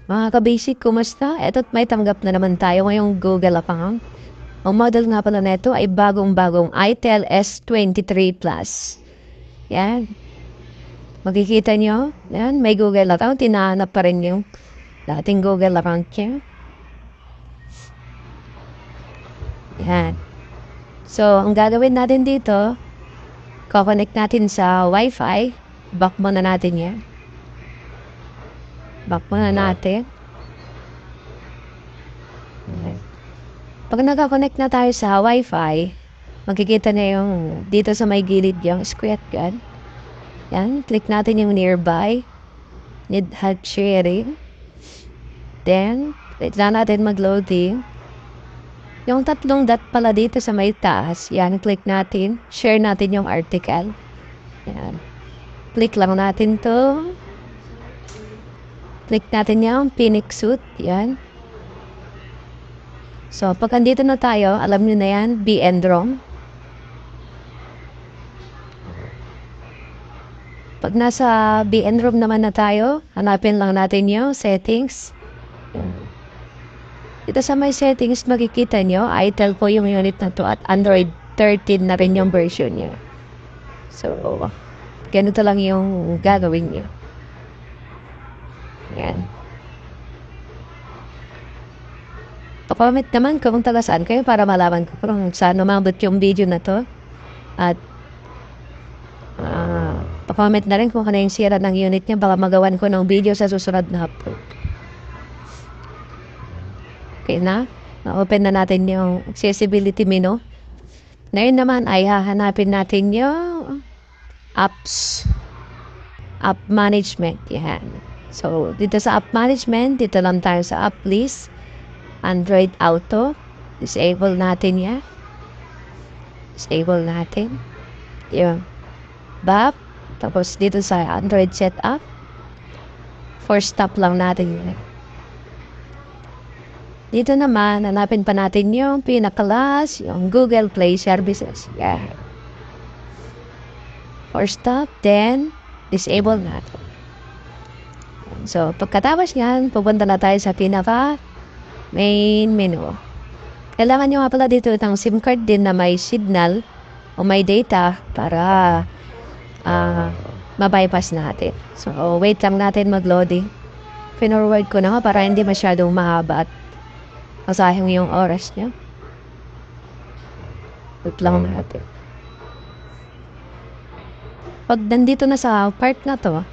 Mga ka-basic, kumusta? Eto't may tanggap na naman tayo ngayong Google account. Ang model nga pala nito ay bagong-bagong itel S23 Plus. Yan. Makikita nyo, yan, may Google account. Tinahanap pa rin yung dating Google account niya. Yan. So, ang gagawin natin dito, connect natin sa Wi-Fi. Back muna natin yan. Back muna natin. Pag naka-connect na tayo sa Wi-Fi, makikita na yung dito sa may gilid yung square gun. Yan, click natin yung nearby. Need help sharing. Then, wait lang natin mag-loading. Yung tatlong dot pala dito sa may taas, yan, click natin. Share natin yung article. Yan. Click lang natin to. Click natin yung Phoenix suit. Yan. So, pag andito na tayo, alam nyo na yan, BNROM. Pag nasa BNROM naman na tayo, hanapin lang natin yung settings. Dito sa may settings, makikita nyo, itel po yung unit na to at Android 13 na rin yung version niya. So, ganito lang yung gagawin nyo. Yan. Pa-comment naman kung taga saan kayo para malaman ko kung saan umabot yung video na to. At pa-comment na rin kung ano yung sira ng unit niya. Baka magawan ko ng video sa susunod na upload. Okay na? Na-open na natin yung accessibility menu. Ngayon naman ay hahanapin natin yung apps. App management. Yan. So, dito sa app management, dito lang tayo sa app list. Android Auto. Disable natin yan. Disable natin. Yung back. Tapos dito sa Android setup. Force stop lang natin yun. Dito naman, hanapin pa natin yung pinakalas, yung Google Play Services. Yeah. Force stop, then disable natin. So, pagkatapos yan, pupunta na tayo sa pinaka main menu. Kailangan nyo nga pala dito ng SIM card din na may signal o may data para ma-bypass natin. So, wait lang natin mag-loading. Pinorward ko na nga para hindi masyadong mahaba at masayang yung oras niya. Wait lang natin. Pag nandito na sa part na to,